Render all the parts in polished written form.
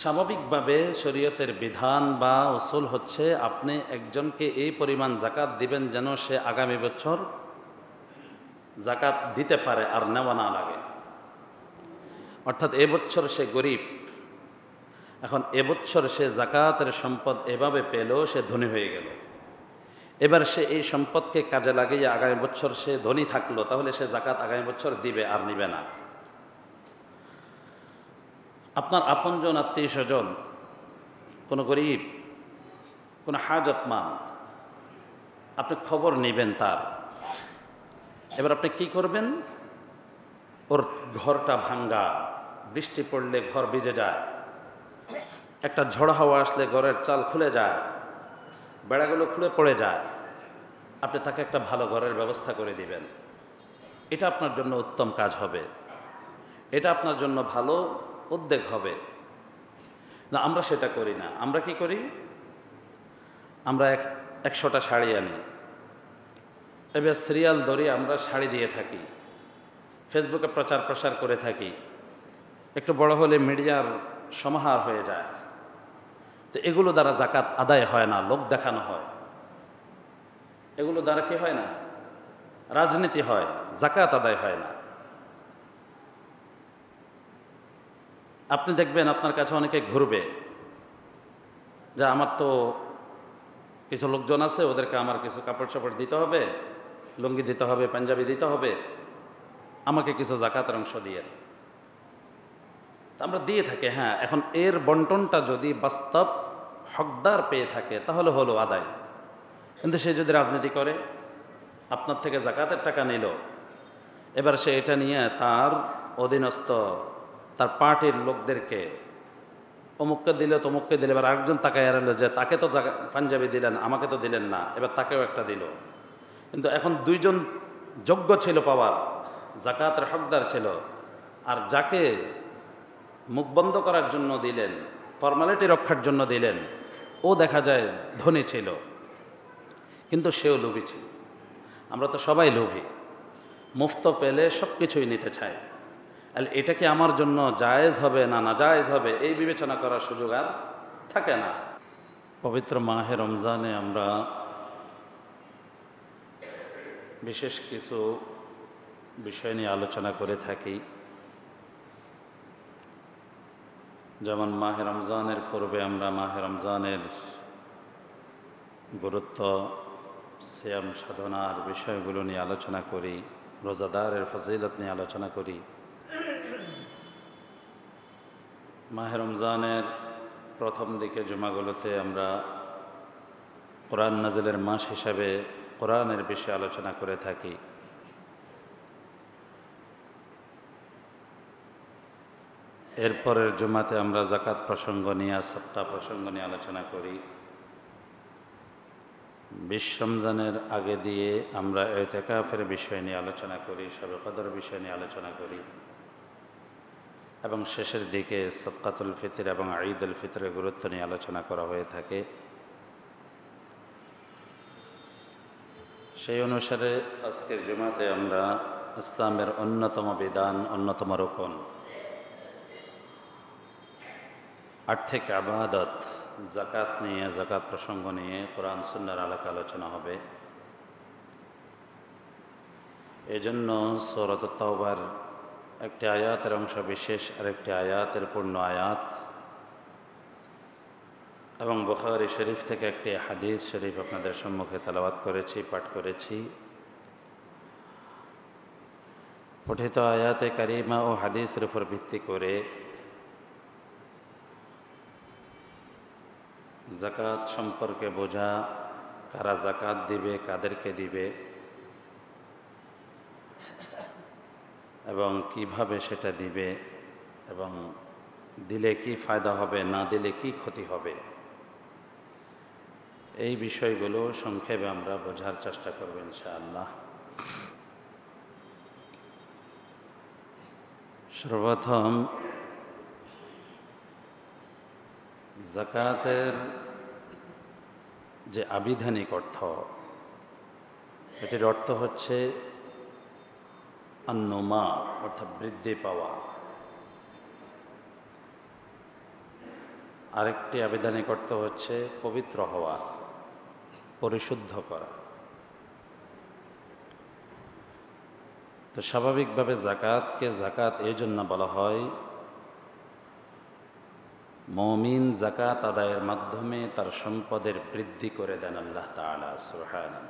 স্বাভাবিকভাবে শরীয়তের বিধান বা উসুল হচ্ছে আপনি একজনকে এই পরিমাণ জাকাত দিবেন যেন সে আগামী বছর জাকাত দিতে পারে আর নেওয়া না লাগে। অর্থাৎ এবছর সে গরিব, এখন এবছর সে জাকাতের সম্পদ এভাবে পেল, সে ধনী হয়ে গেল। এবার সে এই সম্পদকে কাজে লাগিয়ে আগামী বছর সে ধনী থাকলো, তাহলে সে জাকাত আগামী বছর দিবে আর নিবে না। আপনার আপনজন, আত্মীয় স্বজন, কোনো গরিব, কোনো হাজতমান, আপনি খবর নেবেন তার। এবার আপনি কি করবেন? ওর ঘরটা ভাঙ্গা, বৃষ্টি পড়লে ঘর ভিজে যায়, একটা ঝড় হাওয়া আসলে ঘরের চাল খুলে যায়, বেড়াগুলো খুলে পড়ে যায়, আপনি তাকে একটা ভালো ঘরের ব্যবস্থা করে দিবেন। এটা আপনার জন্য উত্তম কাজ হবে, এটা আপনার জন্য ভালো উদ্যোগ হবে। না, আমরা সেটা করি না। আমরা কি করি? আমরা 100টা শাড়ি আনি, এবার সিরিয়াল ধরে আমরা শাড়ি দিয়ে থাকি, ফেসবুকে প্রচার প্রসার করে থাকি, একটু বড় হলে মিডিয়ার সমাহার হয়ে যায়। তো এগুলো দ্বারা জাকাত আদায় হয় না, লোক দেখানো হয়। এগুলো দ্বারা কি হয় না? রাজনীতি হয়, জাকাত আদায় হয় না। আপনি দেখবেন আপনার কাছে অনেকে ঘুরবে যে আমার তো কিছু লোকজন আছে, ওদেরকে আমার কিছু কাপড় চাপড় দিতে হবে, লুঙ্গি দিতে হবে, পাঞ্জাবি দিতে হবে, আমাকে কিছু জাকাতের অংশ দিয়ে। আমরা দিয়ে থাকি, হ্যাঁ। এখন এর বন্টনটা যদি বাস্তব হকদার পেয়ে থাকে তাহলে হলো আদায়। কিন্তু সে যদি রাজনীতি করে, আপনার থেকে জাকাতের টাকা নিল, এবার সে এটা নিয়ে তার অধীনস্থ তার পার্টির লোকদেরকে অমুককে দিলে তমুককে দিলে, এবার আরেকজন তাকে এড়ালো যে তাকে তো পাঞ্জাবি দিলেন, আমাকে তো দিলেন না, এবার তাকেও একটা দিল। কিন্তু এখন দুইজন যোগ্য ছিল পাওয়ার, জাকাতের হকদার ছিল, আর যাকে মুখ বন্ধ করার জন্য দিলেন, ফর্মালিটি রক্ষার জন্য দিলেন, ও দেখা যায় ধনী ছিল, কিন্তু সেও লোভী ছিল। আমরা তো সবাই লোভী, মুফত পেলে সব কিছুই নিতে চাই। এটা কি আমার জন্য জায়েজ হবে না নাজায়েজ হবে, এই বিবেচনা করার সুযোগ আর থাকে না। পবিত্র মাহে রমজানে আমরা বিশেষ কিছু বিষয় নিয়ে আলোচনা করে থাকি। যেমন মাহে রমজানের পূর্বে আমরা মাহে রমজানের গুরুত্ব, সিয়াম সাধনার বিষয়গুলো নিয়ে আলোচনা করি, রোজাদারের ফজিলত নিয়ে আলোচনা করি। মাহে রমজানের প্রথম দিকে জুমাগুলোতে আমরা কোরআন নাজিলের মাস হিসাবে কোরআনের বিষয়ে আলোচনা করে থাকি। এরপরের জুমাতে আমরা যাকাত প্রসঙ্গ নিয়ে, সত্তা প্রসঙ্গ নিয়ে আলোচনা করি। 20 রমজানের আগে দিয়ে আমরা ইতিকাফের বিষয় নিয়ে আলোচনা করি, শবে কদর বিষয় নিয়ে আলোচনা করি, এবং শেষের দিকে সদকাতুল ফিতর এবং ঈদুল ফিতরের গুরুত্ব নিয়ে আলোচনা করা হয়ে থাকে। সেই অনুসারে আজকের জুমাতে আমরা ইসলামের অন্যতম বিধান, অন্যতম রুকন, আর্থিক ইবাদত যাকাত নিয়ে, যাকাত প্রসঙ্গ নিয়ে কোরআন সুন্নাহর আলোকে আলোচনা হবে। এই জন্য সূরা তাওবার একটি আয়াতের অংশ বিশেষ আরেকটি আয়াতের পূর্ণ আয়াত, এবং বুখারী শরীফ থেকে একটি হাদিস শরীফ আপনাদের সম্মুখে তেলাওয়াত করেছি, পাঠ করেছি। পঠিত আয়াতে কারিমা ও হাদিসের উপর ভিত্তি করে যাকাত সম্পর্কে বোঝা, কারা যাকাত দিবে, কাদেরকে দিবে, এবং কিভাবে সেটা দিবে, এবং দিলে কি ফায়দা হবে, না দিলে কি ক্ষতি হবে, এই বিষয়গুলো সংক্ষেপে আমরা বোঝার চেষ্টা করব ইনশাআল্লাহ। সর্বপ্রথম যাকাতের যে আবিধানিক অর্থ, এটির অর্থ হচ্ছে আন্নুমা, অর্থাৎ বৃদ্ধি পাওয়া। আরেকটি আবেদনিক অর্থ হচ্ছে পবিত্র হওয়া, পরিশুদ্ধ করা। তো স্বাভাবিকভাবে জাকাতকে জাকাত এই জন্য বলা হয়, মুমিন জাকাত আদায়ের মাধ্যমে তার সম্পদের বৃদ্ধি করে দেন আল্লাহ তাআলা সুবহানাহু।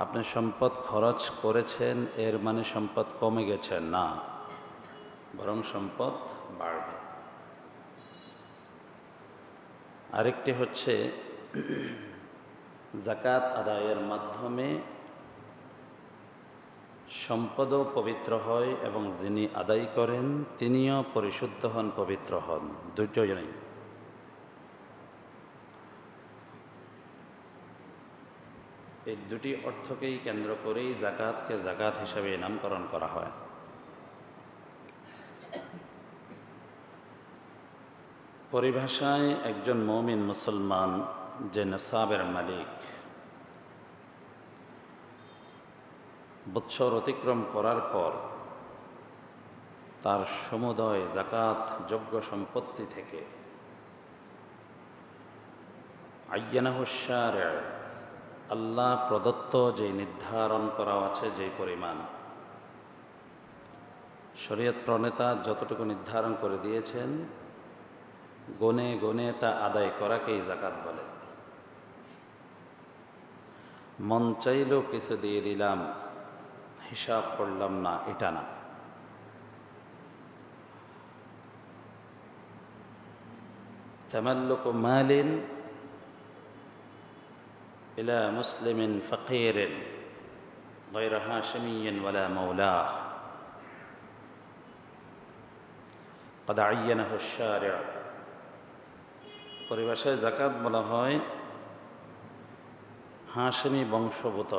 আপনি সম্পদ খরচ করেছেন এর মানে সম্পদ কমে গেছে না, বরং সম্পদ বাড়বে। আরেকটি হচ্ছে জাকাত আদায়ের মাধ্যমে সম্পদও পবিত্র হয় এবং যিনি আদায় করেন তিনিও পরিশুদ্ধ হন, পবিত্র হন, দুটোই। এই দুটি অর্থকেই কেন্দ্র করেই জাকাতকে জাকাত হিসাবে নামকরণ করা হয়। পরিভাষায় একজন মুমিন মুসলমান যে নিসাবের মালিক, বৎসর অতিক্রম করার পর তার সমুদয় জাকাত যোগ্য সম্পত্তি থেকে আয়্যানাহু শারি', আল্লাহ প্রদত্ত যে নির্ধারণ করা আছে যে পরিমাণ, শরীয়ত প্রণেতা যতটুকু নির্ধারণ করে দিয়েছেন গনে গনে তা আদায় করাকেই জাকাত বলে। মন চাইলেও কিছু দিয়ে দিলাম, হিসাব করলাম না, এটা না। তামাল্লুকু মালিন ইলা মুসলিমিন ফাকিরিন গায়রা হাশিমিয়্যিন ওয়ালা মাওলাহ ক্বাদ আয়্যানাহু শারি'। পরিভাষায় জাকাত বলা হয় হাশিমি বংশভূত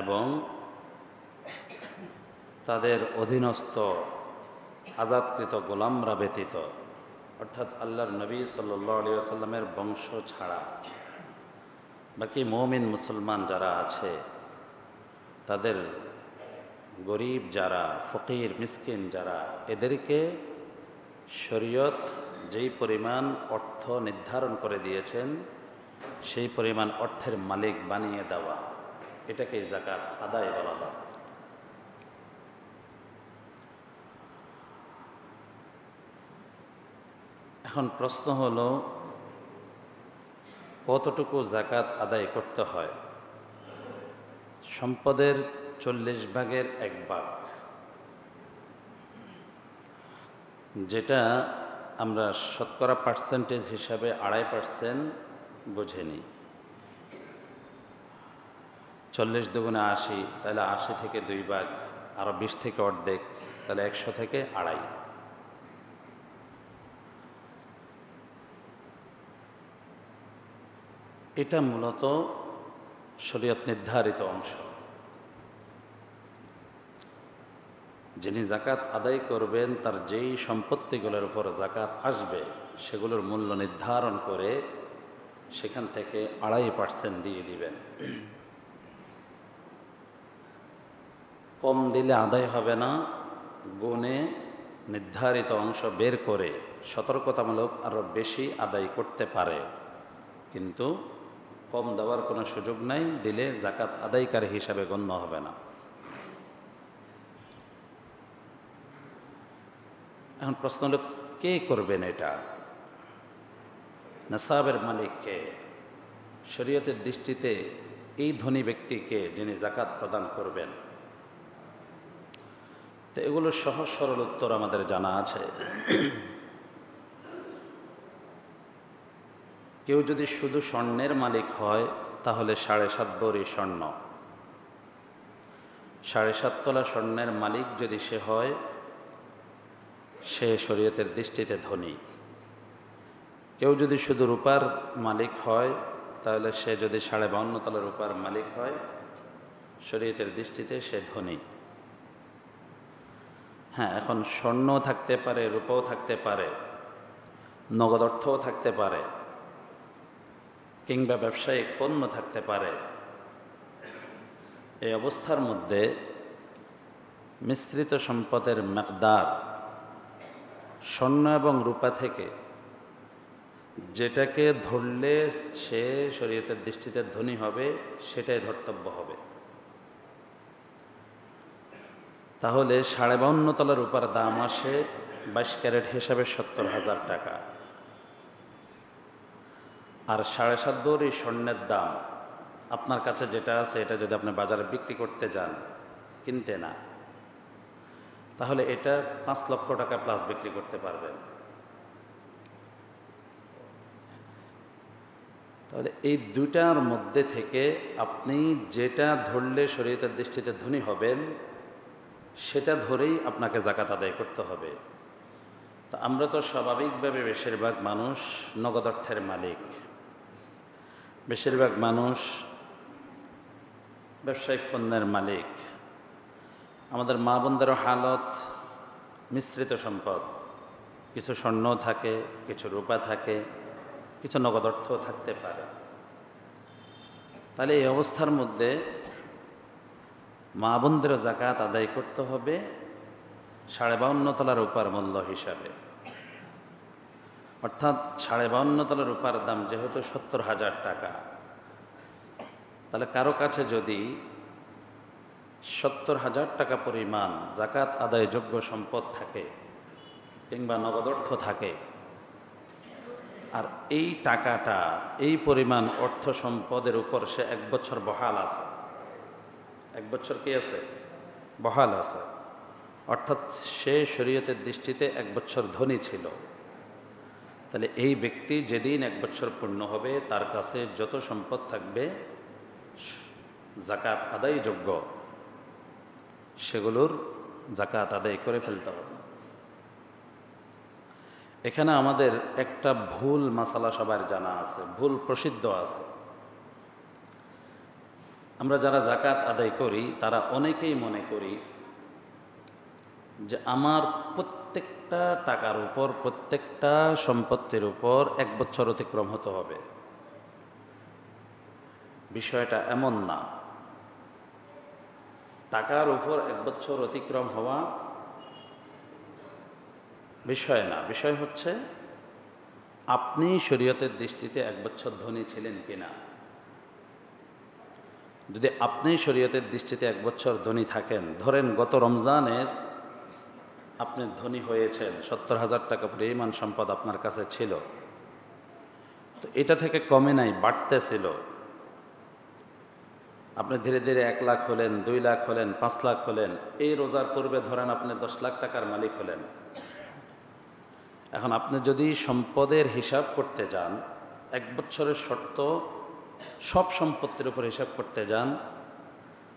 এবং তাদের অধীনস্থ আজাদকৃত গোলামরা ব্যতীত, অর্থাৎ আল্লাহর নবী সাল্লাল্লাহু আলাইহি ওয়াসাল্লামের বংশ ছাড়া বাকি মুমিন মুসলমান যারা আছে, তাদের গরিব যারা, ফকির মিসকিন যারা, এদেরকে শরীয়ত যেই পরিমাণ অর্থ নির্ধারণ করে দিয়েছেন সেই পরিমাণ অর্থের মালিক বানিয়ে দেওয়া, এটাকে জাকাত আদায় বলা হয়। এখন প্রশ্ন হলো কতটুকু জাকাত আদায় করতে হয়? সম্পদের 40 ভাগের 1 ভাগ, যেটা আমরা শতকরা পার্সেন্টেজ হিসাবে 2.5% বুঝে নিই। 40 দুগুণে 80, তাহলে 80 থেকে 2 ভাগ, আরও 20 থেকে অর্ধেক, তাহলে 100 থেকে 2.5। এটা মূলত শরীয়ত নির্ধারিত অংশ। যিনি জাকাত আদায় করবেন তার যেই সম্পত্তিগুলোর উপর জাকাত আসবে সেগুলোর মূল্য নির্ধারণ করে সেখান থেকে 2.5% দিয়ে দিবেন। কম দিলে আদায় হবে না, গুণে নির্ধারিত অংশ বের করে সতর্কতামূলক আরও বেশি আদায় করতে পারে, কিন্তু কম দেওয়ার কোনো সুযোগ নাই, দিলে জাকাত আদায়কারী হিসাবে গণ্য হবে না। এখন প্রশ্ন হলো কে করবেন এটা? নিসাবের মালিককে? শরীয়তের দৃষ্টিতে এই ধনী ব্যক্তিকে যিনি জাকাত প্রদান করবেন? তো এগুলো সহজ সরল উত্তর আমাদের জানা আছে। কেউ যদি শুধু স্বর্ণের মালিক হয় তাহলে 7.5 ভরি স্বর্ণ, 7.5 তোলা স্বর্ণের মালিক যদি সে হয়, সে শরীয়তের দৃষ্টিতে ধনী। কেউ যদি শুধু রূপার মালিক হয় তাহলে সে যদি 52.5 তোলা রূপার মালিক হয়, শরীয়তের দৃষ্টিতে সে ধনী। হ্যাঁ, এখন স্বর্ণও থাকতে পারে, রূপাও থাকতে পারে, নগদ অর্থও থাকতে পারে, কিংবা ব্যবসায়িক পণ্য থাকতে পারে। এই অবস্থার মধ্যে মিশ্রিত সম্পদের মাকদার স্বর্ণ এবং রূপা থেকে যেটাকে ধরলে সে শরীয়তের দৃষ্টিতে ধনী হবে সেটাই ধর্তব্য হবে। তাহলে 52.5 তলা রূপার দাম আসে 22 ক্যারেট হিসাবে 70,000 টাকা। আর 7.5 ভরি স্বর্ণের দাম আপনার কাছে যেটা আছে এটা যদি আপনি বাজারে বিক্রি করতে যান, কিনতে না, তাহলে এটা 5 লক্ষ টাকা প্লাস বিক্রি করতে পারবেন। তাহলে এই দুইটার মধ্যে থেকে আপনি যেটা ধরলে শরীয়তের দৃষ্টিতে ধনী হবেন সেটা ধরেই আপনাকে যাকাত আদায় করতে হবে। তো আমরা তো স্বাভাবিকভাবে বেশিরভাগ মানুষ নগদ অর্থের মালিক, বেশিরভাগ মানুষ ব্যবসায়িক পণ্যের মালিক। আমাদের মা বোনদেরও হালত মিশ্রিত সম্পদ, কিছু স্বর্ণ থাকে, কিছু রূপা থাকে, কিছু নগদ অর্থও থাকতে পারে। তাহলে এই অবস্থার মধ্যে মা বোনদেরও যাকাত আদায় করতে হবে 52.5 তলা রূপার মূল্য হিসাবে। অর্থাৎ 52.5 তলা রূপার দাম যেহেতু 70,000 টাকা, তাহলে কারো কাছে যদি 70,000 টাকা পরিমাণ যাকাত আদায়যোগ্য সম্পদ থাকে কিংবা নগদ অর্থ থাকে, আর এই টাকাটা এই পরিমাণ অর্থ সম্পদের উপর সে 1 বছর বহাল আছে, 1 বছর কি আছে? বহাল আছে। অর্থাৎ সে শরীয়তের দৃষ্টিতে 1 বছর ধনী ছিল। তাহলে এই ব্যক্তি যেদিন 1 বছর পূর্ণ হবে তার কাছে যত সম্পদ থাকবে যাকাত আদায়যোগ্য সেগুলোর যাকাত আদায় করে ফেলতে হবে। এখানে আমাদের একটা ভুল মাসালা সবার জানা আছে, ভুল প্রসিদ্ধ আছে। আমরা যারা যাকাত আদায় করি তারা অনেকেই মনে করি যে আমার প্রত্যেকটা টাকার উপর, প্রত্যেকটা সম্পত্তির উপর 1 বছর অতিক্রম হতে হবে। বিষয়টা এমন না। টাকার উপর 1 বছর অতিক্রম হওয়া বিষয় না। বিষয় হচ্ছে আপনি শরীয়তের দৃষ্টিতে 1 বছর ধনী ছিলেন কিনা। যদি আপনি শরীয়তের দৃষ্টিতে 1 বছর ধনী থাকেন, ধরেন গত রমজানের আপনি ধনী হয়েছেন, 70,000 টাকা পরিমাণ সম্পদ আপনার কাছে ছিল, তো এটা থেকে কমে নাই, বাড়তেছিল। আপনি ধীরে ধীরে 1 লাখ হলেন, 2 লাখ হলেন, 5 লাখ হলেন। এই রোজার পূর্বে ধরেন আপনি 10 লাখ টাকার মালিক হলেন। এখন আপনি যদি সম্পদের হিসাব করতে যান, 1 বছরের শর্ত সব সম্পত্তির উপর হিসাব করতে যান,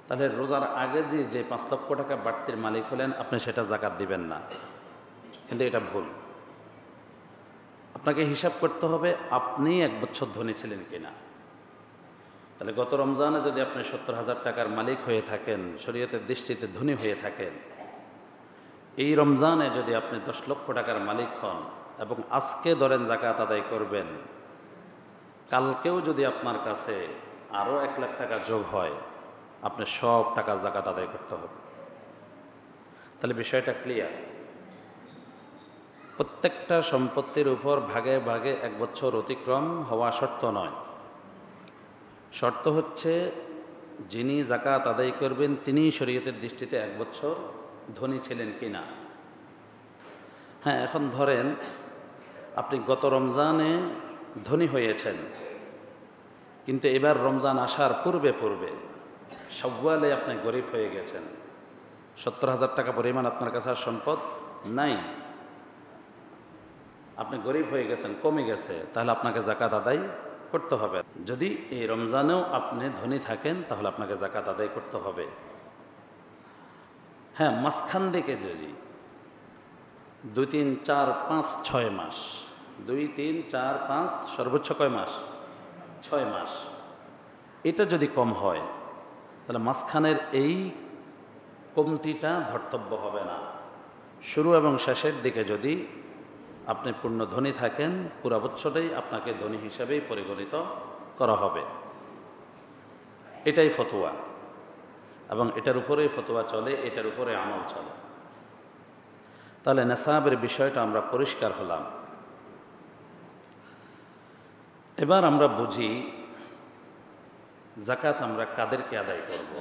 তাহলে রোজার আগে যে 5 লক্ষ টাকা বাড়তির মালিক হলেন আপনি সেটা যাকাত দিবেন না। কিন্তু এটা ভুল। আপনাকে হিসাব করতে হবে আপনি 1 বছর ধনী ছিলেন কিনা। তাহলে গত রমজানে যদি আপনি 70,000 টাকার মালিক হয়ে থাকেন, শরীয়তের দৃষ্টিতে ধনী হয়ে থাকেন, এই রমজানে যদি আপনি 10 লক্ষ টাকার মালিক হন এবং আজকে ধরেন যাকাত আদায় করবেন, কালকেও যদি আপনার কাছে আরও 1 লাখ টাকা যোগ হয়, আপনি সব টাকা যাকাত আদায় করতে হবে। তাহলে বিষয়টা ক্লিয়ার। প্রত্যেকটা সম্পত্তির উপর ভাগে ভাগে 1 বছর অতিক্রম হওয়া শর্ত নয়। শর্ত হচ্ছে যিনি যাকাত আদায় করবেন তিনি শরীয়তের দৃষ্টিতে 1 বছর ধনী ছিলেন কিনা। হ্যাঁ, এখন ধরেন আপনি গত রমজানে ধনী হয়েছেন, কিন্তু এবার রমজান আসার পূর্বে পূর্বে শাওয়ালে আপনি গরিব হয়ে গেছেন, 70,000 টাকা পরিমাণ আপনার কাছে আর সম্পদ নাই, আপনি গরিব হয়ে গেছেন, কমে গেছে, তাহলে আপনাকে যাকাত আদায় করতে হবে। যদি এই রমজানেও আপনি ধনী থাকেন তাহলে আপনাকে যাকাত আদায় করতে হবে। হ্যাঁ, মাঝখান দিকে যদি 2, 3, 4, 5, 6 মাস, 2, 3, 4, 5 সর্বোচ্চ কয় মাস? 6 মাস, এটা যদি কম হয় তাহলে মাঝখানের এই কমতিটা ধর্তব্য হবে না। শুরু এবং শেষের দিকে যদি আপনি পূর্ণ ধনী থাকেন, পুরা বছরটাই আপনাকে ধনী হিসাবেই পরিগণিত করা হবে। এটাই ফতোয়া, এবং এটার উপরেই ফতোয়া চলে, এটার উপরে আমল চলে। তাহলে নেসাবের বিষয়টা আমরা পরিষ্কার হলাম। এবার আমরা বুঝি জাকাত আমরা কাদেরকে আদায় করব।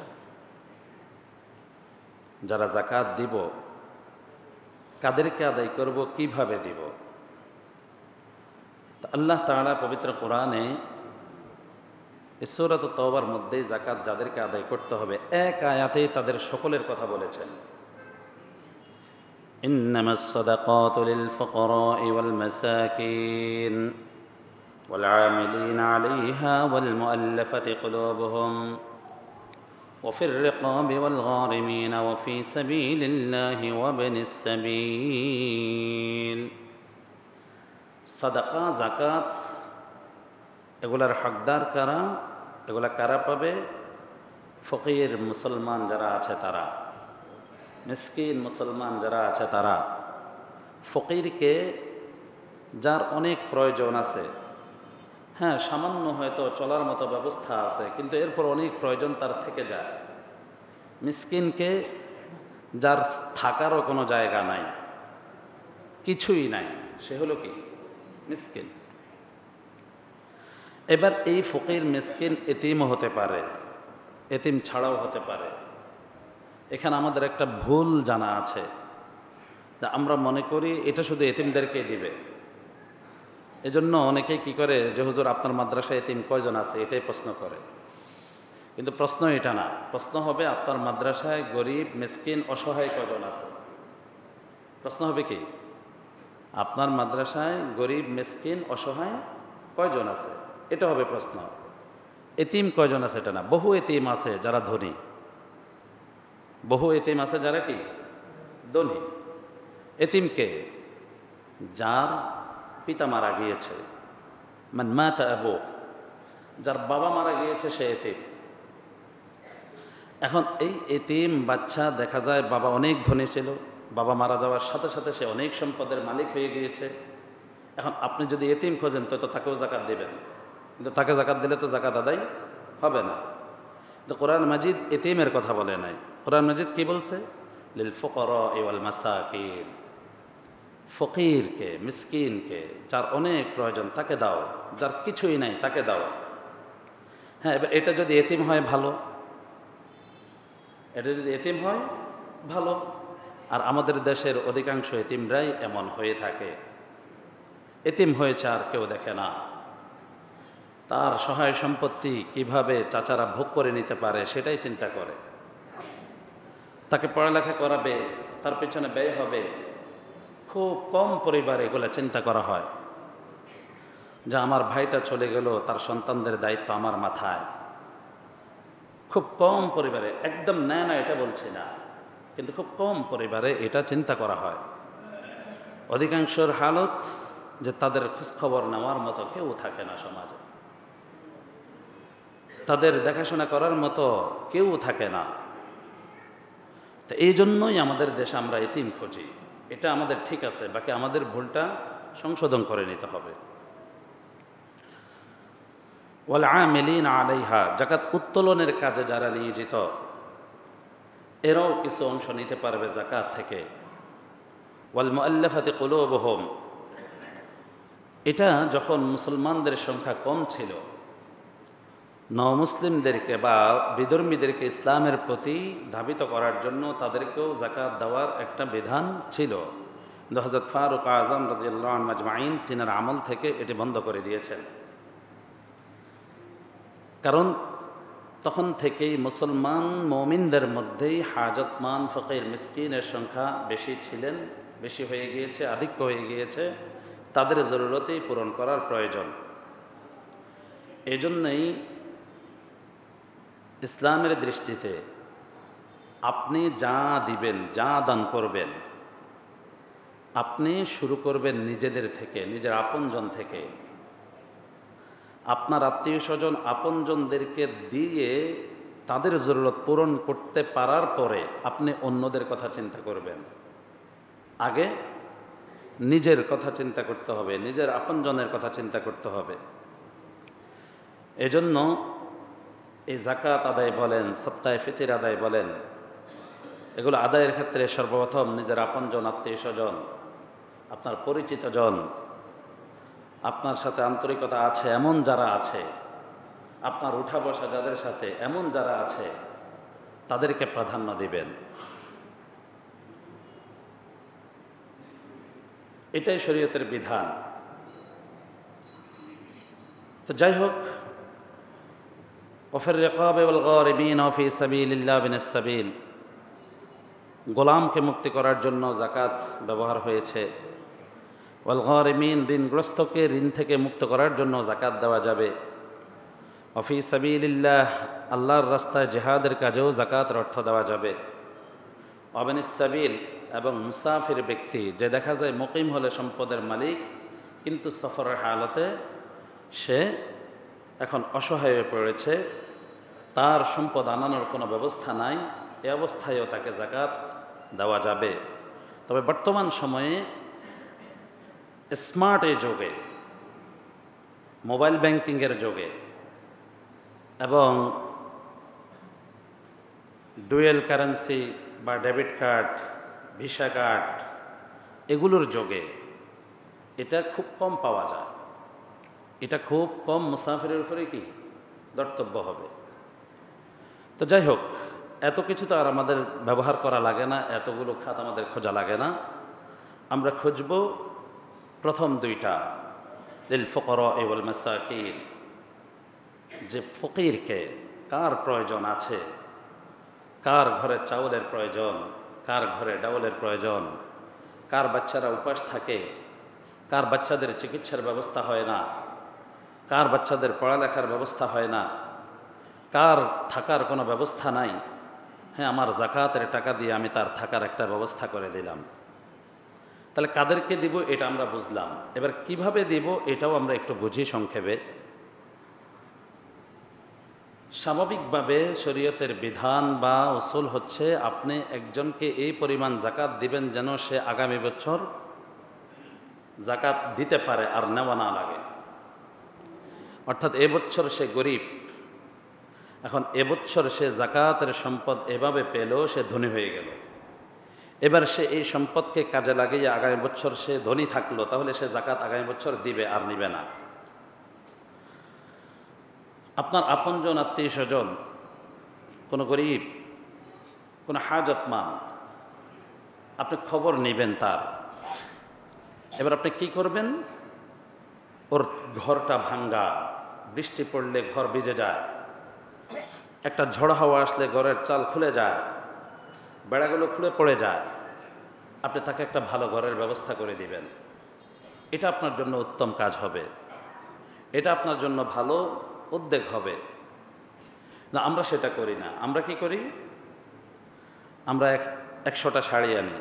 যারা জাকাত দিব কাদেরকে আদায় করব, কিভাবে দিব। আল্লাহ তাআলা পবিত্র কোরআনে সূরাত তাওবার মধ্যে জাকাত যাদেরকে আদায় করতে হবে এক আয়াতে তাদের সকলের কথা বলেছেন। ইন্নামাস সাদাকাতু লিল ফুকারা'i ওয়াল মাসাকিন ওয়াল আমিলিনা আলাইহা ওয়াল মুআল্লাফাতি কুলুবুহুম ওয়া ফির রিকাবি ওয়াল গারিমিনা ওয়া ফি সাবিলিল্লাহি ওয়া ইবনিস সাবিল। সাদাকা, জাকাত এগুলার হকদার কারা? এগুলা কারা পাবে? ফকির মুসলমান যারা আছে তারা, মিসকিন মুসলমান যারা আছে তারা। ফকিরকে, যার অনেক প্রয়োজন আছে, হ্যাঁ সামান্য হয়তো চলার মতো ব্যবস্থা আছে, কিন্তু এরপর অনেক প্রয়োজন তার থেকে যায়। মিসকিনকে, যার থাকারও কোনো জায়গা নাই, কিছুই নাই, সে হলো কি মিসকিন। এবার এই ফকির মিসকিন এতিমও হতে পারে, এতিম ছাড়াও হতে পারে। এখানে আমাদের একটা ভুল জানা আছে, যে আমরা মনে করি এটা শুধু এতিমদেরকে দিবে। এজন্য অনেকেই কি করে, যে হুজুর আপনার মাদ্রাসায় এতিম কয়জন আছে, এটাই প্রশ্ন করে। কিন্তু প্রশ্ন এটা না, প্রশ্ন হবে আপনার মাদ্রাসায় গরিব মিসকিন অসহায় কয়জন আছে। প্রশ্ন হবে কি, আপনার মাদ্রাসায় গরিব মিসকিন অসহায় কয়জন আছে, এটা হবে প্রশ্ন। এতিম কয়জন আছে এটা না। বহু এতিম আছে যারা ধনী, বহু এতিম আছে যারা কি ধনী। এতিমকে, যার পিতা মারা গিয়েছে, মান মাতা আবু, যার বাবা মারা গিয়েছে সে এতিম। এখন এই এতিম বাচ্চা দেখা যায় বাবা অনেক ধনী ছিল, বাবা মারা যাওয়ার সাথে সাথে সে অনেক সম্পদের মালিক হয়ে গিয়েছে। এখন আপনি যদি এতিম খোঁজেন তো তাকেও জাকাত দেবেন, কিন্তু তাকে জাকাত দিলে তো জাকাত আদায় হবে না। তো কোরআন মাজিদ এতিমের কথা বলে নাই। কোরআন মাজিদ কি বলছে? লিল ফুকারা'i ওয়াল মাসাকিন। ফকিরকে, মিসকিনকে, যার অনেক প্রয়োজন তাকে দাও, যার কিছুই নাই তাকে দাও। হ্যাঁ, এবার এটা যদি এতিম হয় ভালো, এটা যদি এতিম হয় ভালো। আর আমাদের দেশের অধিকাংশ এতিমরাই এমন হয়ে থাকে। এতিম হয়েছে আর কেউ দেখে না, তার সহায় সম্পত্তি কিভাবে চাচারা ভোগ করে নিতে পারে সেটাই চিন্তা করে। তাকে পড়ালেখা করাবে, তার পেছনে ব্যয় হবে, খুব কম পরিবারে এগুলো চিন্তা করা হয়। যে আমার ভাইটা চলে গেল, তার সন্তানদের দায়িত্ব আমার মাথায়। খুব কম পরিবারে, একদম নেয় না এটা বলছি না, কিন্তু খুব কম পরিবারে এটা চিন্তা করা হয়। অধিকাংশের হালত যে তাদের খোঁজখবর নেওয়ার মতো কেউ থাকে না সমাজে, তাদের দেখাশোনা করার মতো কেউ থাকে না। তো এই জন্যই আমাদের দেশে আমরা এতিম খুঁজি। এটা আমাদের ঠিক আছে, বাকি আমাদের ভুলটা সংশোধন করে নিতে হবে। ওয়াল আমিলিনা আলাইহা, জাকাত উত্তোলনের কাজে যারা নিয়োজিত এরাও কিছু অংশ নিতে পারবে জাকাত থেকে। ওয়াল মুআল্লাফাতি কুলুবুহুম, এটা যখন মুসলমানদের সংখ্যা কম ছিল, নমুসলিমদেরকে বা বিধর্মীদেরকে ইসলামের প্রতি ধাবিত করার জন্য তাদেরকেও জাকাত দেওয়ার একটা বিধান ছিল। হযরত ফারুক আযম রাদিয়াল্লাহু আনহু আজমাইন তিনার আমল থেকে এটি বন্ধ করে দিয়েছেন। কারণ তখন থেকেই মুসলমান মুমিনদের মধ্যেই হাজতমান ফকির মিসকিনের সংখ্যা বেশি হয়ে গিয়েছে, আধিক্য হয়ে গিয়েছে। তাদের জরুরতেই পূরণ করার প্রয়োজন। এজন্যই ইসলামের দৃষ্টিতে আপনি যা দিবেন, যা দান করবেন, আপনি শুরু করবেন নিজেদের থেকে, নিজের আপনজন থেকে। আপনার আত্মীয় স্বজন আপনজনদেরকে দিয়ে তাদের জরুরত পূরণ করতে পারার পরে আপনি অন্যদের কথা চিন্তা করবেন। আগে নিজের কথা চিন্তা করতে হবে, নিজের আপনজনের কথা চিন্তা করতে হবে। এজন্য এই জাকাত আদায় বলেন, সদকায়ে ফিতর আদায় বলেন, এগুলো আদায়ের ক্ষেত্রে সর্বপ্রথম নিজের আপনজন, আত্মীয় স্বজন, আপনার পরিচিত জন, আপনার সাথে আন্তরিকতা আছে এমন যারা আছে, আপনার উঠা বসা যাদের সাথে এমন যারা আছে, তাদেরকে প্রাধান্য দিবেন। এটাই শরীয়তের বিধান। তো যাই হোক, ওয়াফির রিকাবি ওয়াল গারিমিন ওয়া ফি সাবিলিল্লাহ বিনাস সাবিল, গোলামকে মুক্তি করার জন্য যাকাত ব্যবহার হয়েছে। ওয়াল গারিমিন, ঋণগ্রস্তকে ঋণ থেকে মুক্ত করার জন্য যাকাত দেওয়া যাবে। ওয়া ফি সাবিলিল্লাহ, আল্লাহর রাস্তায় জিহাদের কাজেও যাকাতের অর্থ দেওয়া যাবে। ওয়া বিনাস সাবিল, এবং মুসাফির ব্যক্তি, যে দেখা যায় মুকিম হলে সম্পদের মালিক, কিন্তু সফরের হালতে সে এখন অসহায় হয়ে পড়েছে, তার সম্পদ আনানোর কোনো ব্যবস্থা নাই, এ অবস্থায়ও তাকে যাকাত দেওয়া যাবে। তবে বর্তমান সময়ে স্মার্ট এই যুগে, মোবাইল ব্যাংকিংয়ের যুগে এবং ডুয়েল কারেন্সি বা ডেবিট কার্ড, ভিসা কার্ড, এগুলোর যুগে এটা খুব কম পাওয়া যায়। এটা খুব কম মুসাফিরের উপরে কি দর্তব্য হবে। তো যাই হোক, এত কিছু তো আর আমাদের ব্যবহার করা লাগে না, এতগুলো খাত আমাদের খোঁজা লাগে না। আমরা খুঁজব প্রথম দুইটা, লিল ফুকারা ওয়াল মাসাকিন, যে ফকিরকে, কার প্রয়োজন আছে, কার ঘরে চাউলের প্রয়োজন, কার ঘরে ডাউলের প্রয়োজন, কার বাচ্চারা উপাস থাকে, কার বাচ্চাদের চিকিৎসার ব্যবস্থা হয় না, কার বাচ্চাদের পড়ালেখার ব্যবস্থা হয় না, কার থাকার কোনো ব্যবস্থা নাই, হ্যাঁ আমার যাকাতের টাকা দিয়ে আমি তার থাকার একটা ব্যবস্থা করে দিলাম। তাহলে কাদেরকে দিব এটা আমরা বুঝলাম, এবার কিভাবে দিব এটাও আমরা একটু বুঝি সংক্ষেপে। স্বাভাবিকভাবে শরীয়তের বিধান বা উসুল হচ্ছে, আপনি একজনকে এই পরিমাণ যাকাত দিবেন যেন সে আগামী বছর যাকাত দিতে পারে আর নেওয়া না লাগে। অর্থাৎ এবছর সে গরিব, এখন এবছর সে যাকাতের সম্পদ এভাবে পেল, সে ধনী হয়ে গেল, এবার সে এই সম্পদকে কাজে লাগিয়ে আগামী বছর সে ধনী থাকলো, তাহলে সে যাকাত আগামী বছর দিবে আর নিবে না। আপনার আপনজন, আত্মীয় স্বজন, কোনো গরিব, কোনো হাজতমান, আপনি খবর নেবেন তার। এবার আপনি কি করবেন? ওর ঘরটা ভাঙ্গা, বৃষ্টি পড়লে ঘর ভিজে যায়, একটা ঝড় হাওয়া আসলে ঘরের চাল খুলে যায়, বেড়াগুলো খুলে পড়ে যায়, আপনি তাকে একটা ভালো ঘরের ব্যবস্থা করে দিবেন। এটা আপনার জন্য উত্তম কাজ হবে, এটা আপনার জন্য ভালো উদ্যোগ হবে। না, আমরা সেটা করি না। আমরা কি করি? আমরা 100টা শাড়ি আনি,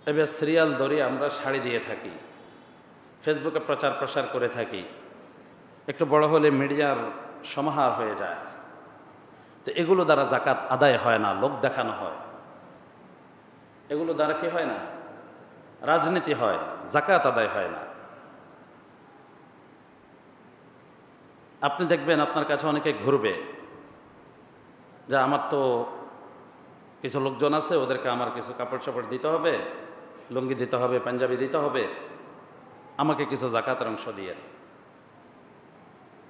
এবার সিরিয়াল ধরে আমরা শাড়ি দিয়ে থাকি, ফেসবুকে প্রচার প্রসার করে থাকি, একটু বড় হলে মিডিয়ার সমাহার হয়ে যায়। তো এগুলো দ্বারা যাকাত আদায় হয় না, লোক দেখানো হয়। এগুলো দ্বারা কি হয় না? রাজনীতি হয়, যাকাত আদায় হয় না। আপনি দেখবেন আপনার কাছে অনেকে ঘুরবে, যে আমার তো কিছু লোকজন আছে, ওদেরকে আমার কিছু কাপড় চাপড় দিতে হবে, লুঙ্গি দিতে হবে, পাঞ্জাবি দিতে হবে, আমাকে কিছু যাকাতের অংশ দিয়ে।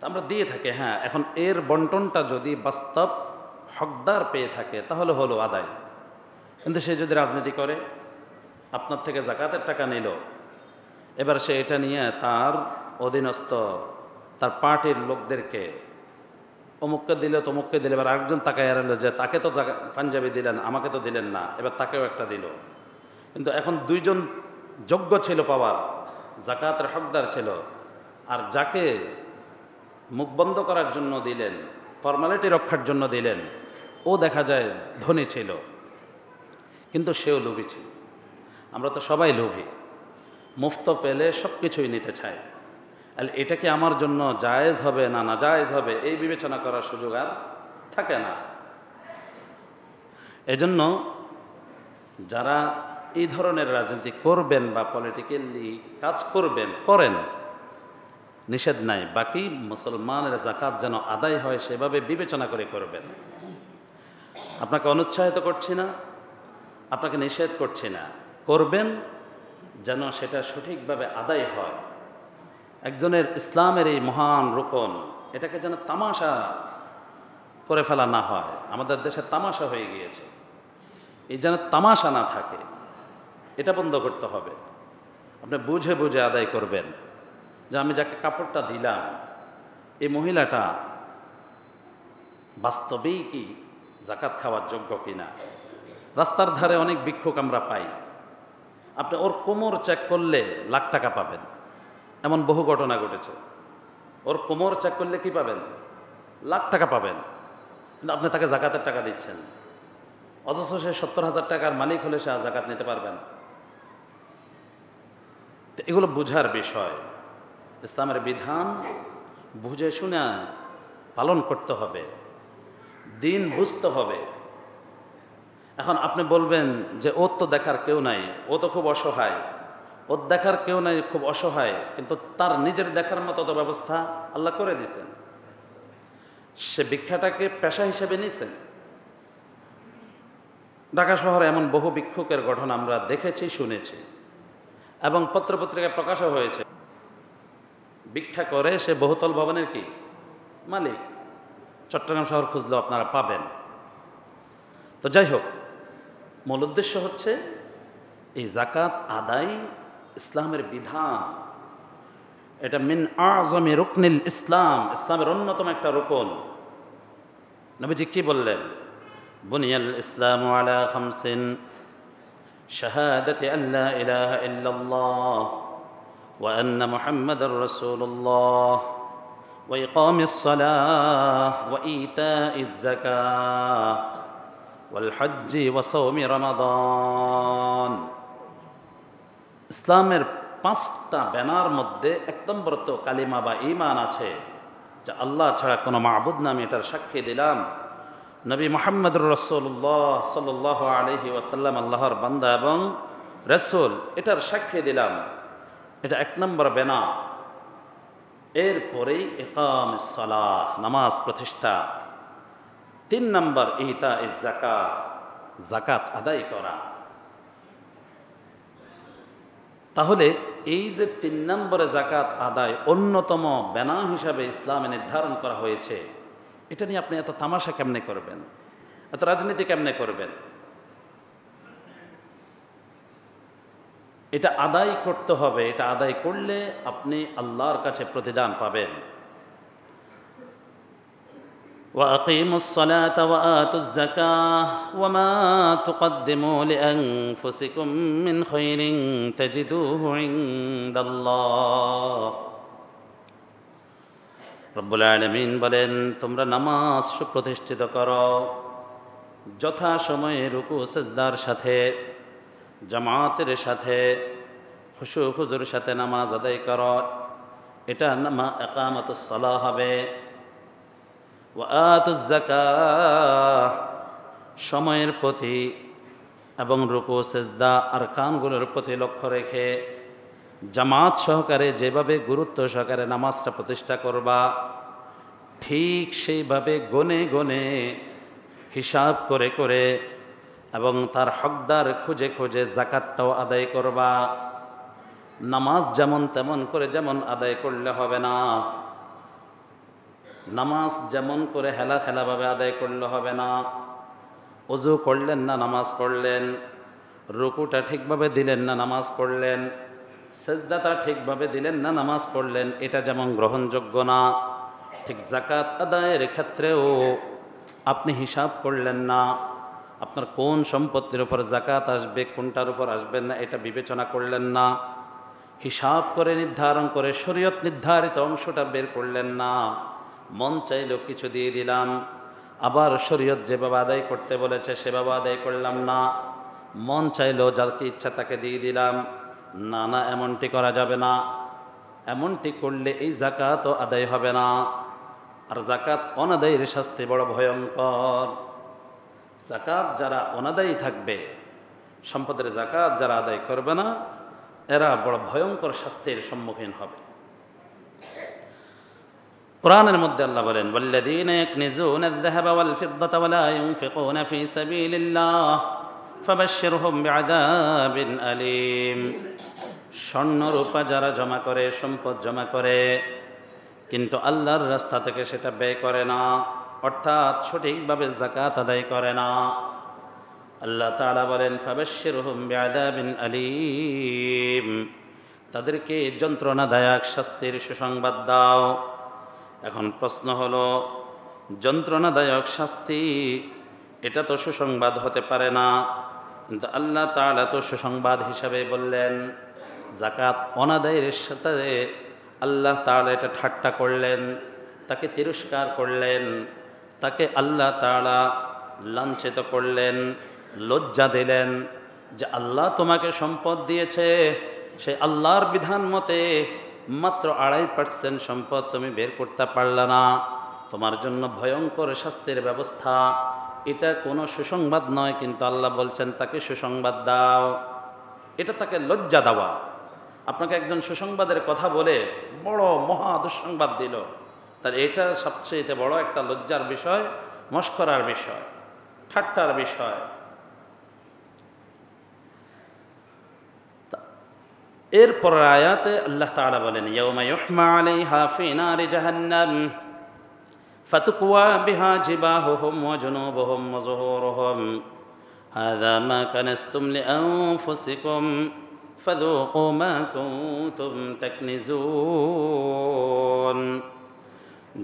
আমরা দিয়ে থাকি, হ্যাঁ। এখন এর বন্টনটা যদি বাস্তব হকদার পেয়ে থাকে তাহলে হলো আদায়। কিন্তু সে যদি রাজনীতি করে, আপনার থেকে যাকাতের টাকা নিল, এবার সে এটা নিয়ে তার অধীনস্থ, তার পার্টির লোকদেরকে, অমুককে দিলে তমুককে দিলে, এবার আরেকজন তাকে এড়ালো যে তাকে তো পাঞ্জাবি দিলেন, আমাকে তো দিলেন না, এবার তাকেও একটা দিল। কিন্তু এখন দুইজন যোগ্য ছিল পাওয়ার, যাকাতের হকদার ছিল, আর যাকে মুখ বন্ধ করার জন্য দিলেন, ফর্মালিটি রক্ষার জন্য দিলেন, ও দেখা যায় ধনী ছিল, কিন্তু সেও লোভী ছিল। আমরা তো সবাই লোভী, মুফত পেলে সব কিছুই নিতে চাই। এটা কি আমার জন্য জায়েজ হবে না না জায়েজ হবে, এই বিবেচনা করার সুযোগ আর থাকে না। এজন্য যারা এই ধরনের রাজনীতি করবেন বা পলিটিক্যালি কাজ করবেন, করেন, নিষেধ নাই, বাকি মুসলমানের যাকাত যেন আদায় হয় সেভাবে বিবেচনা করে করবেন। আপনাকে অনুৎসাহিত করছি না, আপনাকে নিষেধ করছি না, করবেন যেন সেটা সঠিকভাবে আদায় হয়। একজনের ইসলামের এই মহান রুকন, এটাকে যেন তামাশা করে ফেলা না হয়। আমাদের দেশে তামাশা হয়ে গিয়েছে, এই যেন তামাশা না থাকে, এটা বন্ধ করতে হবে। আপনি বুঝে বুঝে আদায় করবেন যে আমি যাকে কাপড়টা দিলাম এই মহিলাটা বাস্তবেই কি জাকাত খাওয়ার যোগ্য কিনা। রাস্তার ধারে অনেক ভিক্ষুক আমরা পাই, আপনি ওর কোমর চেক করলে লাখ টাকা পাবেন, এমন বহু ঘটনা ঘটেছে। ওর কোমর চেক করলে কি পাবেন? লাখ টাকা পাবেন, কিন্তু আপনি তাকে জাকাতের টাকা দিচ্ছেন, অথচ সে 70,000 টাকার মালিক হলে সে জাকাত নিতে পারবেন। তো এগুলো বুঝার বিষয়। ইসলামের বিধান বুঝে শুনে পালন করতে হবে, দিন বুঝতে হবে। এখন আপনি বলবেন যে ওর তো দেখার কেউ নাই, ও তো খুব অসহায়, ওর দেখার কেউ নাই, খুব অসহায়, কিন্তু তার নিজের দেখার মতো তো ব্যবস্থা আল্লাহ করে দিয়েছেন। সে ভিক্ষাটাকে পেশা হিসেবে নিয়েছেন। ঢাকা শহরে এমন বহু ভিক্ষুকের ঘটনা আমরা দেখেছি, শুনেছি, এবং পত্রপত্রিকায় প্রকাশও হয়েছে। ভিক্ষা করে সে বহুতল ভবনের কি মালিক। চট্টগ্রাম শহর খুঁজলেও আপনারা পাবেন। তো যাই হোক, মূল উদ্দেশ্য হচ্ছে এই জাকাত আদায় ইসলামের বিধান, এটা মিন আযমি রুকনিল ইসলাম, ইসলামের অন্যতম একটা রুকন। নবীজি কি বললেন? বুনিয়াল ইসলামু আলা খামসিন, শাহাদাতি আল্লা ইলাহা ইল্লাল্লাহ ওয়া আন্না মুহাম্মাদার রাসূলুল্লাহ ওয়া ইকামিস সালাহ ওয়া ইতাইজ যাকাহ ওয়াল হজ্জি ওয়া সাওমি রমাদান। ইসলামের 5টা ব্যানার মধ্যে 1 নম্বর তো কালিমা বা ঈমান আছে, যে আল্লাহ ছাড়া কোনো মাবুদ না, আমি এটার সাক্ষী দিলাম। নবী মুহাম্মদুর রাসূলুল্লাহ সাল্লাল্লাহু আলাইহি ওয়াসাল্লাম আল্লাহর বান্দা এবং রাসূল, এটার সাক্ষী দিলাম। এটা 1 নম্বর ব্যানার। এরপরেই ইকামিস সালাহ, নামাজ প্রতিষ্ঠা। 3 নম্বর ইতাইজ যাকাত, যাকাত আদায় করা। তাহলে এই যে 3 নম্বরে যাকাত আদায় অন্যতম ব্যানার হিসাবে ইসলামে নির্ধারণ করা হয়েছে, এটা নিয়ে আপনি এত তামাশা কেমনে করবেন, এত রাজনীতি কেমনে করবেন? এটা আদায় করতে হবে। এটা আদায় করলে আপনি আল্লাহর কাছে প্রতিদান পাবেন। وأقيموا الصلاة وآتوا الزكاة وما تقدموا لأنفسكم من خير تجدوه عند الله। রব্বুল আলামিন বলেন, তোমরা নামাজ সুপ্রতিষ্ঠিত করো, যথা সময়ে রুকু সিজদার সাথে, জামাতের সাথে, খুশু খুজুর সাথে নামাজ আদায় করো। এটা ইকামাতুস সালাহ হবে। ওয়া আতুজ যাকাহ, সময়ের প্রতি এবং রুকু সিজদা আরকানগুলোর প্রতি লক্ষ্য রেখে জামাত সহকারে যেভাবে গুরুত্ব সহকারে নামাজটা প্রতিষ্ঠা করবা, ঠিক সেইভাবে গনে গনে হিসাব করে করে এবং তার হকদার খুঁজে খুঁজে জাকাতটাও আদায় করবা। নামাজ যেমন তেমন করে যেমন আদায় করলে হবে না, নামাজ যেমন করে হেলা খেলাভাবে আদায় করলে হবে না। ওযু করলেন না, নামাজ পড়লেন, রুকুটা ঠিকভাবে দিলেন না, নামাজ পড়লেন, সেজদাটা ঠিকভাবে দিলেন না, নামাজ পড়লেন, এটা যেমন গ্রহণযোগ্য না, ঠিক যাকাত আদায়ের ক্ষেত্রেও আপনি হিসাব করলেন না। আপনার কোন সম্পত্তির উপর যাকাত আসবে, কোনটার উপর আসবেন না, এটা বিবেচনা করলেন না। হিসাব করে নির্ধারণ করে শরীয়ত নির্ধারিত অংশটা বের করলেন না। মন চাইল কিছু দিয়ে দিলাম, আবার শরীয়ত যেভাবে আদায় করতে বলেছে সেভাবে আদায় করলাম না। মন চাইল যাকে ইচ্ছা তাকে দিয়ে দিলাম, না না, এমনটি করা যাবে না। এমনটি করলে এই যাকাতও আদায় হবে না। আর যাকাত অনাদায়ের শাস্তি বড় ভয়ঙ্কর। যাকাত যারা অনাদায়ী থাকবে, সম্পদের যাকাত যারা আদায় করবে না, এরা বড় ভয়ঙ্কর শাস্তির সম্মুখীন হবে। কোরআনের মধ্যে আল্লাহ বলেন, ওয়াল্লাযীনা ইয়াকনিজুনা আয-যাহাবা ওয়াল ফিদ্দাতা ওয়া লা ইউনফিকুনা ফী সাবীলিল্লাহ ফাবাশশিরহুম বিআযাবিন আলীম। স্বর্ণ রূপা যারা জমা করে, সম্পদ জমা করে, কিন্তু আল্লাহর রাস্তা থেকে সেটা ব্যয় করে না, অর্থাৎ সঠিকভাবে যাকাত আদায় করে না, আল্লাহ তাআলা বলেন ফাবাশশিরহুম বিআযাবিন আলীম, তাদেরকে যন্ত্রণাদায়ক শাস্তির সুসংবাদ দাও। এখন প্রশ্ন হলো, যন্ত্রণাদায়ক শাস্তি এটা তো সুসংবাদ হতে পারে না, কিন্তু আল্লাহ তাআলা তো সুসংবাদ হিসাবে বললেন। যাকাত অনাদায়ের সাথে আল্লাহ তাআলা এটা ঠাট্টা করলেন, তাকে তিরস্কার করলেন, তাকে আল্লাহ তাআলা লাঞ্ছিত করলেন, লজ্জা দিলেন যে আল্লাহ তোমাকে সম্পদ দিয়েছে, সেই আল্লাহর বিধান মতে মাত্র 2.5% সম্পদ তুমি বের করতে পারলে না, তোমার জন্য ভয়ঙ্কর শাস্তির ব্যবস্থা। এটা কোনো সুসংবাদ নয়, কিন্তু আল্লাহ বলছেন তাকে সুসংবাদ দাও। এটা তাকে লজ্জা দেওয়া। আপনাকে একজন সুসংবাদের কথা বলে বড় মহা দুঃসংবাদ দিল, তার এটা সবচেয়ে বড় একটা লজ্জার বিষয়, মস্করার বিষয়, ঠাট্টার বিষয়। এরপর আয়াতে আল্লাহ তাআলা বলেন, ইয়াউমা ইউহমা আলাইহা ফি নারি জাহান্নাম ফাতুকওয়া বিহা জিবাহুহুম ওয়া জুনুবুহুম ওয়া যুহুরুহুম হাযা মা কানাসতুম লিআনফুসিকুম ফাযুকু মা কুনতুম তাকনিজুন।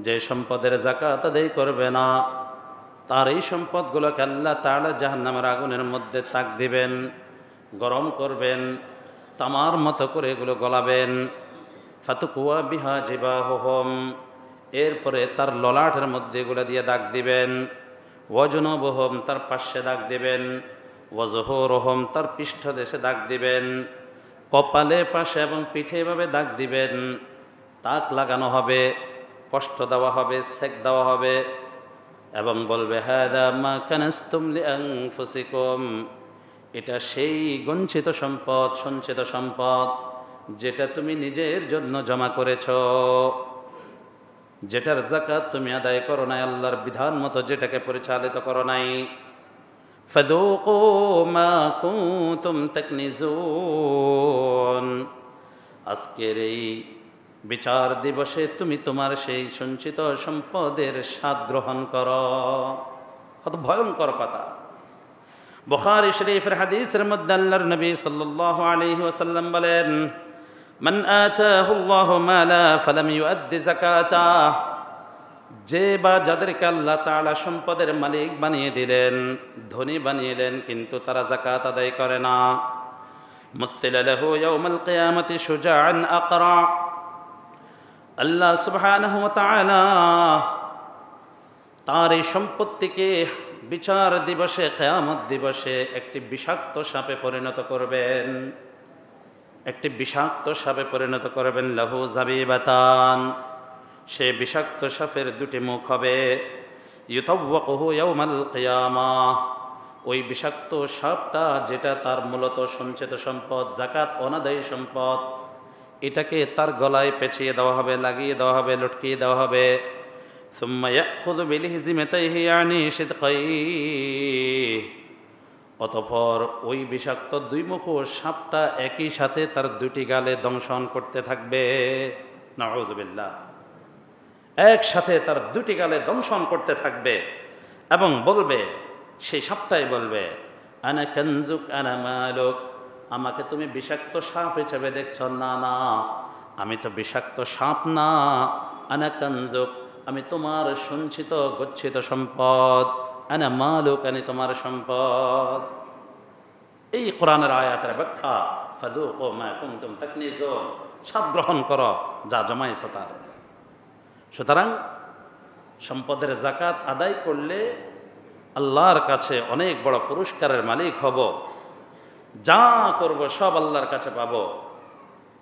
যে সম্পদের যাকাত আদায় করবে না, তার এই সম্পদগুলোকে আল্লাহ তাআলা জাহান্নামের আগুনের মধ্যে তাক দিবেন, গরম করবেন, তামার মতো করে এগুলো গলাবেন। ফাতুকুয়া বিহা জিবাহুহুম, এরপরে তার ললাটের মধ্যে এগুলো দিয়ে দাগ দিবেন। ওয়াজুনুবুহুম, তার পাশে দাগ দিবেন। ওয়াজুহুরুহুম, তার পৃষ্ঠদেশে দাগ দিবেন। কপালে, পাশে এবং পিঠে এভাবে দাগ দিবেন। তাক লাগানো হবে, কষ্ট দেওয়া হবে, সেক দেওয়া হবে, এবং বলবে হাযা মা কানাসতুম লিআনফুসিকুম, এটা সেই গঞ্চিত সম্পদ, সঞ্চিত সম্পদ, যেটা তুমি নিজের জন্য জমা করেছ, যেটার যাকাত তুমি আদায় করো নাই, আল্লাহর বিধান মতো যেটাকে পরিচালিত করো নাই। ফাযুকু মা কুনতুম তাকনিজুন, আজকের এই বিচার দিবসে তুমি তোমার সেই সঞ্চিত সম্পদের স্বাদ গ্রহণ করো। কত ভয়ঙ্কর কথা! বুখারী শরীফের হাদিসের মধ্যে আল্লাহর নবী সাল্লাল্লাহু আলাইহি ওয়াসাল্লাম বলেন, মান আতাহু আল্লাহু মালা ফালাম ইউআদ্দি যাকাতা, যে বা যাদেরকে আল্লাহ তাআলা সম্পদের মালিক বানিয়ে দিলেন, ধনী বানিয়েলেন, কিন্তু তারা যাকাত আদায় করে না, মুসিলা লাহু ইয়াউমাল কিয়ামাতি শুজাআন আকরা, আল্লাহ সুবহানাহু ওয়া তাআলা তার এই সম্পত্তিকে বিচার দিবসে, কিয়ামত দিবসে একটি বিষাক্ত সাপে পরিণত করবেন, একটি বিষাক্ত সাপে পরিণত করবেন। লাহু যাবিবাতান, সে বিষাক্ত সাপের দুটি মুখ হবে। ইউতাওয়াকুহু ইয়াউমাল কিয়ামাহ, ওই বিষাক্ত সাপটা, যেটা তার মূলত সঞ্চিত সম্পদ, যাকাত অনাদায়ী সম্পদ, এটাকে তার গলায় পেঁচিয়ে দেওয়া হবে, লাগিয়ে দেওয়া হবে, লটকিয়ে দেওয়া হবে। সুম্মা ইয়াখুযু বিলিহজিমাতাইহি ইয়ানি শিদকাইহি, অতঃপর ওই বিষাক্ত দুই মুখ সাপটা একই সাথে তার দুটি গালে দংশন করতে থাকবে। নাউযুবিল্লাহ, একসাথে তার দুটি গালে দংশন করতে থাকবে এবং বলবে, সেই সাপটাই বলবে, আনা কানজুক আনা মালুক, আমাকে তুমি বিষাক্ত সাপ হিসেবে দেখছ? না না, আমি তো বিষাক্ত সাপ না। আনা কানজুক, আমি তোমার সঞ্চিত গচ্ছিত সম্পদ। আনা মালুক, আমি তোমার সম্পদ। এই কোরআনের আয়াতের ব্যাখ্যা, ফাযুকু মা কুনতুম তাকনিজুন, স্বাদ গ্রহণ করো যা জমাইছ তার। সুতরাং সম্পদের যাকাত আদায় করলে আল্লাহর কাছে অনেক বড় পুরস্কারের মালিক হব, যা করব সব আল্লাহর কাছে পাবো।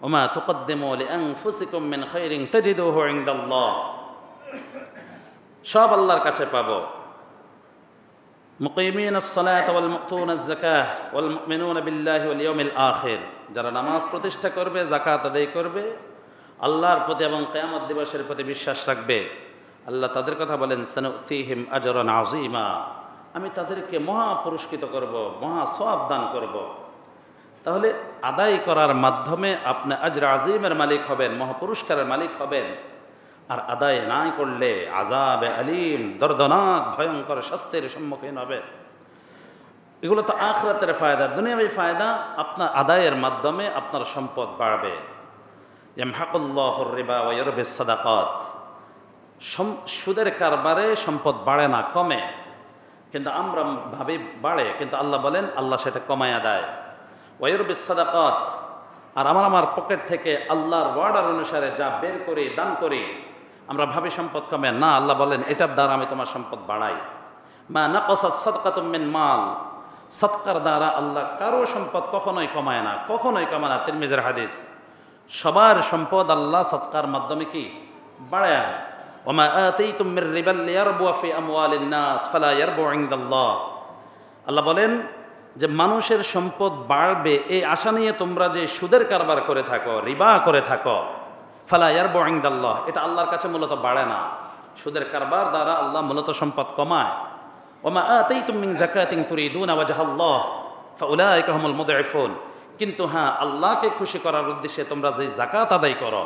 ওমা তুকদ্দিমু লিআনফুসিকুম মিন খায়রিন তাজিদুহু ইনদাল্লাহ, সব আল্লাহর কাছে পাবো। মুকিমিনাস সালাত ওয়াল মুতুনাজ যাকাহ ওয়াল মুমিনুনা বিল্লাহি ওয়াল ইয়াউমিল আখির, যারা নামাজ প্রতিষ্ঠা করবে, যাকাত আদায় করবে, আল্লাহর প্রতি এবং কিয়ামত দিবসের প্রতি বিশ্বাস রাখবে, আল্লাহ তাদের কথা বলেন সানুতিহিম আজরান আযীমা, আমি তাদেরকে মহা পুরস্কৃত করব, মহা সওয়াব দান করব। তাহলে আদায় করার মাধ্যমে আপনি আজর আযীমের মালিক হবেন, মহা পুরস্কারের মালিক হবেন। আর আদায় না করলে আযাবে আলীম, দর্দনাক ভয়ঙ্কর শাস্তির সম্মুখীন হবে। এগুলো তো আখিরাতের ফায়দা। দুনিয়াবী ফায়দা, আপনার আদায়ের মাধ্যমে আপনার সম্পদ বাড়বে। ইয়ামহাকুল্লাহুর রিবা ওয়া ইয়ারবিস সাদাকাত, সুদের কারবারে সম্পদ বাড়ে না, কমে। কিন্তু আমরা ভাবি বাড়ে, কিন্তু আল্লাহ বলেন আল্লাহ সেটা কমায়া দেয়। ওয়া ইয়ারবিস সাদাকাত, আর আমার পকেট থেকে আল্লাহর ওয়ার্ডার অনুসারে যা বের করি, দান করি, আমরা ভাবি সম্পদ কমে না, আল্লাহ বলেন এটার দ্বারা আমি তোমার সম্পদ বাড়াই। মা নাকাসাত সাদকাতুম মিন মাল, সৎকার দ্বারা আল্লাহ কারো সম্পদ কখনোই কমায় না, কখনোই কমায় না। তিরমিজির হাদিস, সবার সম্পদ আল্লাহ সৎকার মাধ্যমে কি বাড়ায়। ওমা আতাইতুম মির রিবাল লিয়ারবু ফি আমওয়ালিন নাস ফালা ইয়ারবু ইনদাল্লাহ, আল্লাহ বলেন যে মানুষের সম্পদ বাড়বে এই আশা নিয়ে তোমরা যে সুদের কারবার করে থাকো, রিবা করে থাকো, ফালা ইয়ারবু ইনদাল্লাহ, এটা আল্লাহর কাছে মূলত বাড়ে না। সুদের কারবার দ্বারা আল্লাহ মূলত সম্পদ কমায়। ওমা আতাইতুম মিন যাকাতিন তুরিদুনা ওয়াজহাল্লাহ ফাউলাইকা হুমুল মুদঈফুন, কিন্তু হ্যাঁ, আল্লাহকে খুশি করার উদ্দেশ্যে তোমরা যে যাকাত আদায় করো,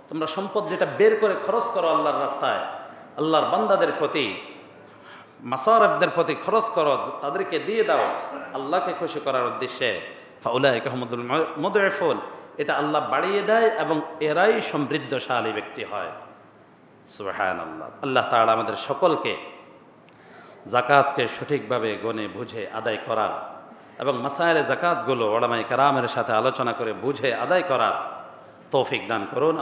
তোমরা সম্পদ যেটা বের করে খরচ করো আল্লাহর রাস্তায়, আল্লাহর বান্দাদের প্রতি, মাসারিফদের প্রতি খরচ করো, তাদেরকে দিয়ে দাও আল্লাহকে খুশি করার উদ্দেশ্যে, ফাউলাইকা হুমুল মুদঈফুন, এটা আল্লাহ বাড়িয়ে দেয় এবং এরাই সমৃদ্ধশালী ব্যক্তি হয়। সুবহানাল্লাহ। আল্লাহ তাআলা আমাদের সকলকে যাকাতকে সঠিকভাবে গণে বুঝে আদায় করার এবং মাসায়েলে যাকাতগুলো উলামায়ে কেরামের সাথে আলোচনা করে বুঝে আদায় করার তৌফিক দান করুন।